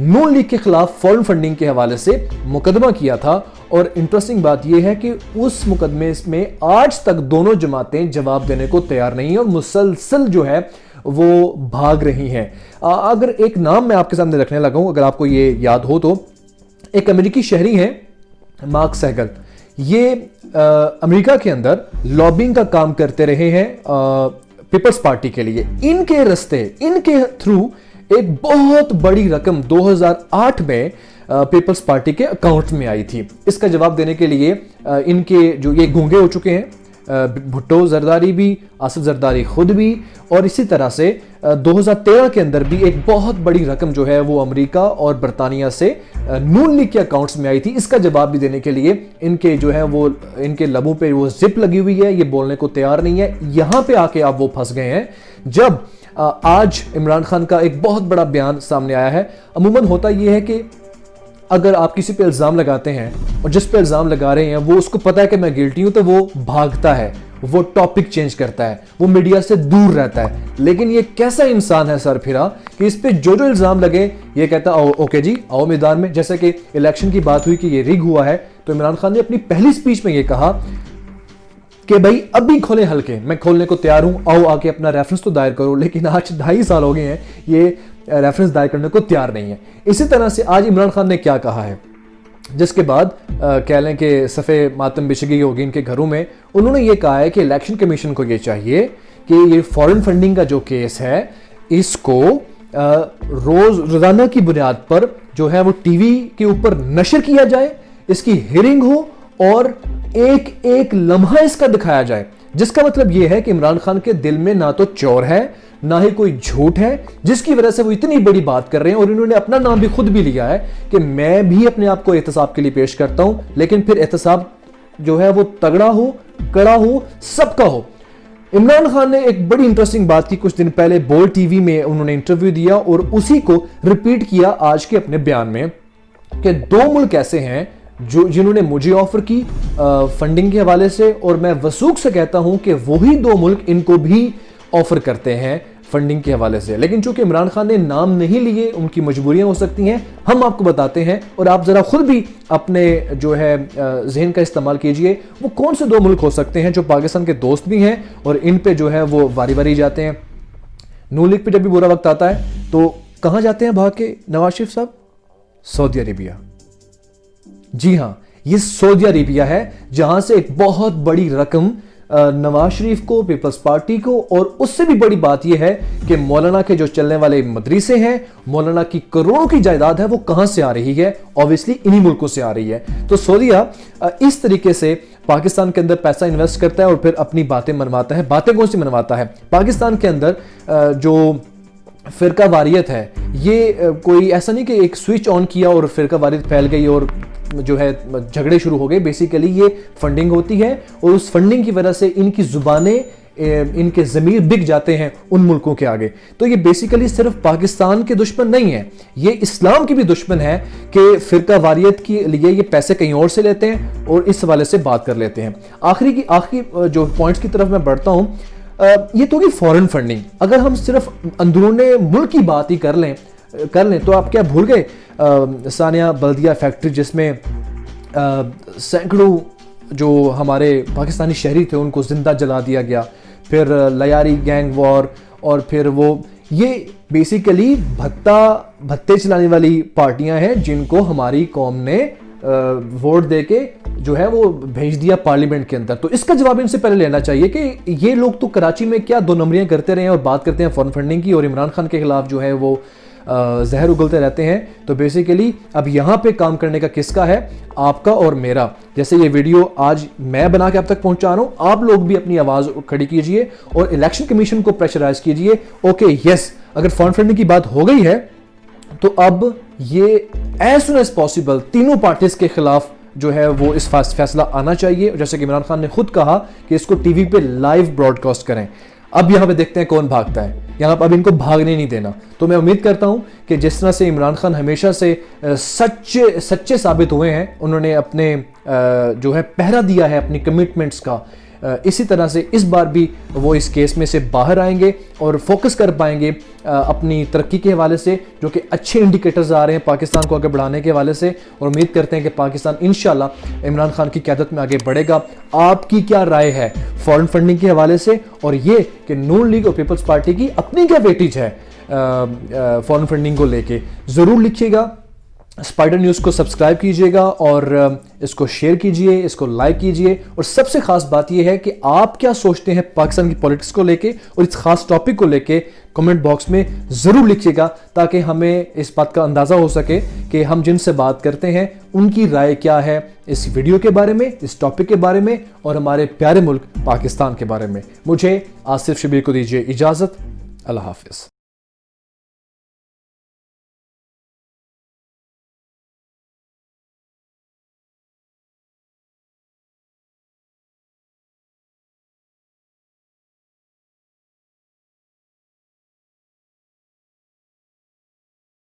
نون league کے خلاف فورن funding کے حوالے سے مقدمہ کیا تھا. اور انٹرسٹنگ بات یہ ہے کہ اس مقدمے میں آج تک دونوں جماعتیں جواب دینے کو تیار نہیں ہیں اور مسلسل جو ہے وہ بھاگ رہی ہیں. اگر ایک نام میں آپ کے سامنے رکھنے لگا ہوں, اگر آپ کو یہ یاد ہو تو, ایک امریکی شہری ہیں مارک سیگل. یہ امریکہ کے اندر لابنگ کا کام کرتے رہے ہیں پیپلز پارٹی کے لیے. ان کے رستے, ان کے تھرو ایک بہت بڑی رقم 2008 میں پیپلز پارٹی کے اکاؤنٹ میں آئی تھی. اس کا جواب دینے کے لیے ان کے جو یہ گونگے ہو چکے ہیں, بھٹو زرداری بھی, آصف زرداری خود بھی, اور اسی طرح سے 2013 کے اندر بھی ایک بہت بڑی رقم جو ہے وہ امریکہ اور برطانیہ سے نون لیگ کے اکاؤنٹس میں آئی تھی. اس کا جواب بھی دینے کے لیے ان کے جو ہے وہ ان کے لبوں پہ وہ زپ لگی ہوئی ہے, یہ بولنے کو تیار نہیں ہے. یہاں پہ آ کے آپ وہ پھنس گئے ہیں جب آج عمران خان کا ایک بہت بڑا بیان سامنے آیا ہے. عموماً ہوتا یہ ہے کہ اگر آپ کسی پہ الزام لگاتے ہیں اور جس پہ الزام لگا رہے ہیں وہ اس کو پتا ہے کہ میں گلٹی ہوں, تو وہ بھاگتا ہے, وہ ٹاپک چینج کرتا ہے, وہ میڈیا سے دور رہتا ہے. لیکن یہ کیسا انسان ہے سر پھرا کہ اس پہ جو الزام لگے یہ کہتا اوکے جی آؤ میدان میں. جیسے کہ الیکشن کی بات ہوئی کہ یہ ریگ ہوا ہے, تو عمران خان نے اپنی پہلی سپیچ میں یہ کہا کہ بھائی اب بھی کھولیں حلقے, میں کھولنے کو تیار ہوں, آؤ آ کے اپنا ریفرنس تو دائر کرو. لیکن آج 2.5 سال ہو گئے ہیں یہ ریفرنس دائر کرنے کو تیار نہیں ہے. اسی طرح سے آج عمران خان نے کیا کہا ہے, جس کے بعد کہہ لیں کہ صفے ماتم بچھگی ہوگی ان کے گھروں میں. انہوں نے یہ کہا ہے کہ الیکشن کمیشن کو یہ چاہیے کہ یہ فورن فنڈنگ کا جو کیس ہے اس کو روزانہ کی بنیاد پر جو ہے وہ ٹی وی کے اوپر نشر کیا جائے, اس کی ہیئرنگ ہو اور ایک ایک لمحہ اس کا دکھایا جائے. جس کا مطلب یہ ہے کہ عمران خان کے دل میں نہ تو چور ہے نہ ہی کوئی جھوٹ ہے, جس کی وجہ سے وہ اتنی بڑی بات کر رہے ہیں. اور انہوں نے اپنا نام بھی خود بھی لیا ہے کہ میں بھی اپنے آپ کو احتساب کے لیے پیش کرتا ہوں, لیکن پھر احتساب جو ہے وہ تگڑا ہو, کڑا ہو, سب کا ہو. عمران خان نے ایک بڑی انٹرسٹنگ بات کی کچھ دن پہلے, بول ٹی وی میں انہوں نے انٹرویو دیا اور اسی کو ریپیٹ کیا آج کے اپنے بیان میں کہ 2 ملک ایسے ہیں جنہوں نے مجھے آفر کی فنڈنگ کے حوالے سے, اور میں وثوق سے کہتا ہوں کہ وہی 2 ملک ان کو بھی آفر کرتے ہیں فنڈنگ کے حوالے سے. لیکن چونکہ عمران خان نے نام نہیں لیے, ان کی مجبوریاں ہو سکتی ہیں, ہم آپ کو بتاتے ہیں اور آپ ذرا خود بھی اپنے جو ہے ذہن کا استعمال کیجئے. وہ کون سے 2 ملک ہو سکتے ہیں جو پاکستان کے دوست بھی ہیں اور ان پہ جو ہے وہ واری واری جاتے ہیں. نون لیگ پہ جب بھی برا وقت آتا ہے تو کہاں جاتے ہیں بھاگ کے نواز شریف صاحب؟ سعودی عربیہ. جی ہاں, یہ سعودی عربیہ ہے جہاں سے ایک بہت بڑی رقم نواز شریف کو, پیپلز پارٹی کو, اور اس سے بھی بڑی بات یہ ہے کہ مولانا کے جو چلنے والے مدرسے ہیں, مولانا کی کروڑوں کی جائیداد ہے, وہ کہاں سے آ رہی ہے؟ اوبویسلی انہی ملکوں سے آ رہی ہے. تو سعودیہ اس طریقے سے پاکستان کے اندر پیسہ انویسٹ کرتا ہے اور پھر اپنی باتیں منواتا ہے. باتیں کون سی منواتا ہے؟ پاکستان کے اندر جو فرقہ واریت ہے, یہ کوئی ایسا نہیں کہ ایک سوئچ آن کیا اور فرقہ واریت پھیل گئی اور جو ہے جھگڑے شروع ہو گئے. بیسیکلی یہ فنڈنگ ہوتی ہے اور اس فنڈنگ کی وجہ سے ان کی زبانیں, ان کے ضمیر بک جاتے ہیں ان ملکوں کے آگے. تو یہ بیسیکلی صرف پاکستان کے دشمن نہیں ہے, یہ اسلام کی بھی دشمن ہے کہ فرقہ واریت کے لیے یہ پیسے کہیں اور سے لیتے ہیں اور اس حوالے سے بات کر لیتے ہیں. آخری جو پوائنٹس کی طرف میں بڑھتا ہوں, یہ تو ہوگی فورن فنڈنگ. اگر ہم صرف اندرون ملک کی بات ہی کر لیں تو آپ کیا بھول گئے ثانیہ بلدیہ فیکٹری جس میں سینکڑوں جو ہمارے پاکستانی شہری تھے ان کو زندہ جلا دیا گیا, پھر لیاری گینگ وار, اور پھر وہ یہ بیسیکلی بھتے چلانے والی پارٹیاں ہیں جن کو ہماری قوم نے ووٹ دے کے جو ہے وہ بھیج دیا پارلیمنٹ کے اندر. تو اس کا جواب ان سے پہلے لینا چاہیے کہ یہ لوگ تو کراچی میں کیا 2 نمبریاں کرتے رہے ہیں اور بات کرتے ہیں فورن فنڈنگ کی, اور عمران خان کے خلاف جو ہے وہ زہر اگلتے رہتے ہیں. تو بیسیکلی اب یہاں پہ کام کرنے کا کس کا ہے؟ آپ کا اور میرا. جیسے یہ ویڈیو آج میں بنا کے آپ تک پہنچا رہا ہوں, آپ لوگ بھی اپنی آواز کھڑی کیجئے اور الیکشن کمیشن کو پریشرائز کیجئے. اوکے یس, اگر فورن فنڈنگ کی بات ہو گئی ہے تو اب یہ ایز سون ایز پاسبل تینوں پارٹیز کے خلاف جو ہے وہ اس فیصلہ آنا چاہیے. جیسے کہ عمران خان نے خود کہا کہ اس کو ٹی وی پہ لائیو براڈ کاسٹ کریں. اب یہاں پہ دیکھتے ہیں کون بھاگتا ہے, یہاں پہ اب ان کو بھاگنے نہیں دینا. تو میں امید کرتا ہوں کہ جس طرح سے عمران خان ہمیشہ سے سچے ثابت ہوئے ہیں, انہوں نے اپنے جو ہے پہرا دیا ہے اپنی کمٹمنٹس کا, اسی طرح سے اس بار بھی وہ اس کیس میں سے باہر آئیں گے اور فوکس کر پائیں گے اپنی ترقی کے حوالے سے، جو کہ اچھے انڈیکیٹرز آ رہے ہیں پاکستان کو آگے بڑھانے کے حوالے سے، اور امید کرتے ہیں کہ پاکستان انشاءاللہ عمران خان کی قیادت میں آگے بڑھے گا۔ آپ کی کیا رائے ہے فارن فنڈنگ کے حوالے سے، اور یہ کہ نون لیگ اور پیپلز پارٹی کی اپنی کیا ویٹیج ہے فارن فنڈنگ کو لے کے؟ ضرور لکھیے گا۔ اسپائڈر نیوز کو سبسکرائب کیجئے گا اور اس کو شیئر کیجئے، اس کو لائک کیجئے، اور سب سے خاص بات یہ ہے کہ آپ کیا سوچتے ہیں پاکستان کی پولیٹکس کو لے کے اور اس خاص ٹاپک کو لے کے کمنٹ باکس میں ضرور لکھیے گا، تاکہ ہمیں اس بات کا اندازہ ہو سکے کہ ہم جن سے بات کرتے ہیں ان کی رائے کیا ہے اس ویڈیو کے بارے میں، اس ٹاپک کے بارے میں، اور ہمارے پیارے ملک پاکستان کے بارے میں۔ مجھے آصف شبیر کو دیجئے اجازت۔ اللہ حافظ۔